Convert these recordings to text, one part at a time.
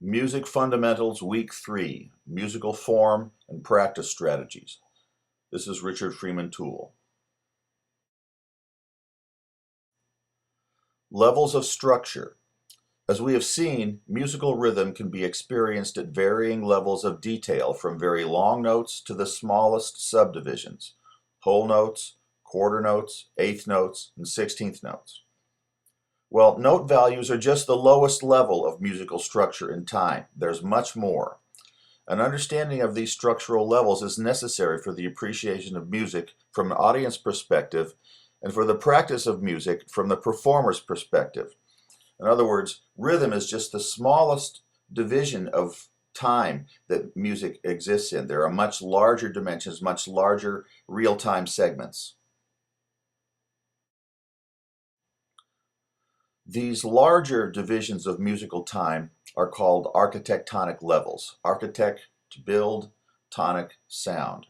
Music Fundamentals Week 3, Musical Form and Practice Strategies. This is Richard Freemantle. Levels of structure. As we have seen, musical rhythm can be experienced at varying levels of detail, from very long notes to the smallest subdivisions, whole notes, quarter notes, eighth notes, and 16th notes. Well, note values are just the lowest level of musical structure in time. There's much more. An understanding of these structural levels is necessary for the appreciation of music from an audience perspective and for the practice of music from the performer's perspective. In other words, rhythm is just the smallest division of time that music exists in. There are much larger dimensions, much larger real-time segments. These larger divisions of musical time are called architectonic levels. Architect, to build, tonic, sound.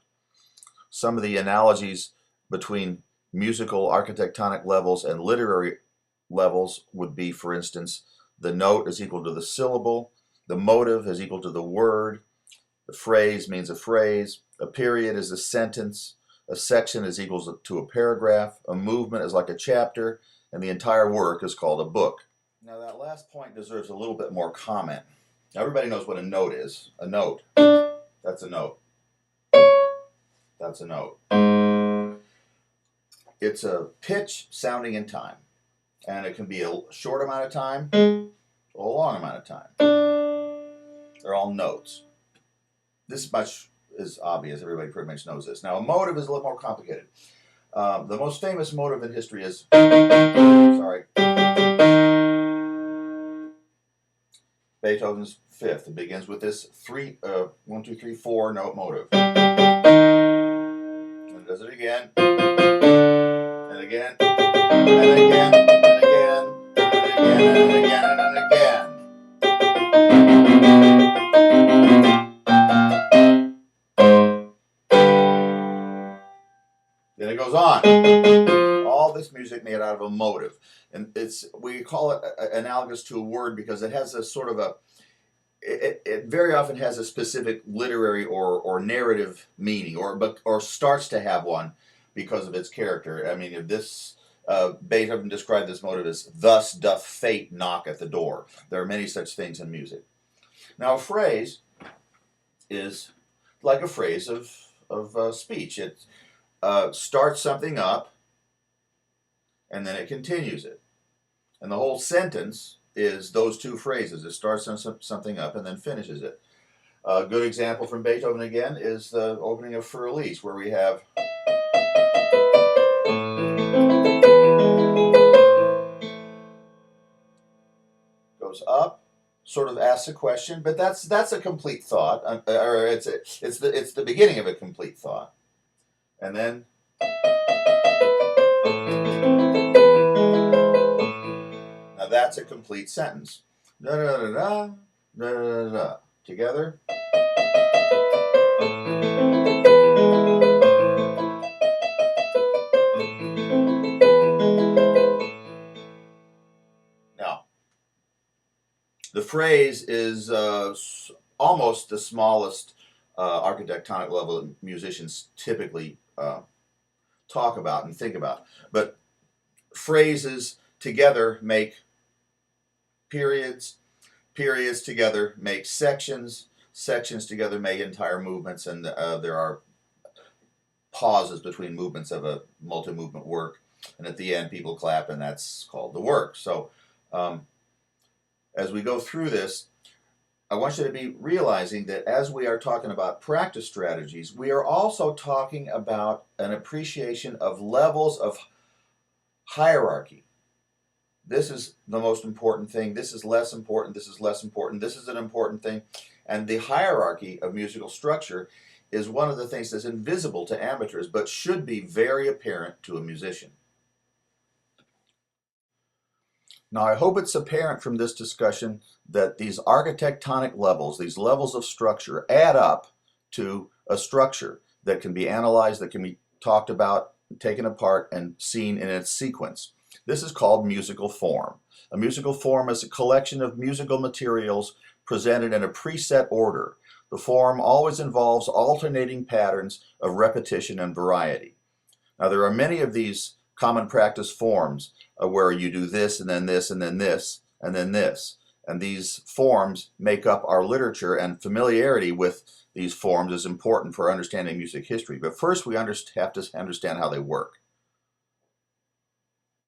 Some of the analogies between musical architectonic levels and literary levels would be, for instance, the note is equal to the syllable, the motive is equal to the word, the phrase means a phrase, a period is a sentence, a section is equal to a paragraph, a movement is like a chapter, and the entire work is called a book. Now that last point deserves a little bit more comment. Now everybody knows what a note is. A note. That's a note. That's a note. It's a pitch sounding in time. And it can be a short amount of time or a long amount of time. They're all notes. This much is obvious. Everybody pretty much knows this. Now a motive is a little more complicated. The most famous motive in history is, Beethoven's Fifth. It begins with this 1, 2, 3, 4 note motive. And it does it again, and again, and again, and again, and again, and again, and again. Then it goes on. All this music made out of a motive, and we call it analogous to a word because it has a sort of it very often has a specific literary or narrative meaning, or starts to have one because of its character. I mean, if this Beethoven described this motive as "Thus doth fate knock at the door." There are many such things in music. Now, a phrase is like a phrase of speech. It starts something up, and then it continues it. And the whole sentence is those two phrases. It starts something up and then finishes it. A good example from Beethoven again is the opening of Für Elise, where we have goes up, sort of asks a question, but that's a complete thought, or it's the beginning of a complete thought, and then now that's a complete sentence. Da da da da da da da. Together. Now, the phrase is almost the smallest architectonic level that musicians typically talk about and think about. But phrases together make periods, periods together make sections, sections together make entire movements, and there are pauses between movements of a multi-movement work, and at the end people clap, and that's called the work. So as we go through this, I want you to be realizing that as we are talking about practice strategies, we are also talking about an appreciation of levels of hierarchy. This is the most important thing. This is less important. This is less important. This is an important thing. And the hierarchy of musical structure is one of the things that's invisible to amateurs, but should be very apparent to a musician. Now, I hope it's apparent from this discussion that these architectonic levels, these levels of structure, add up to a structure that can be analyzed, that can be talked about, taken apart, and seen in its sequence. This is called musical form. A musical form is a collection of musical materials presented in a preset order. The form always involves alternating patterns of repetition and variety. Now, there are many of these common practice forms where you do this and then this and then this and then this. And these forms make up our literature, and familiarity with these forms is important for understanding music history. But first, we have to understand how they work.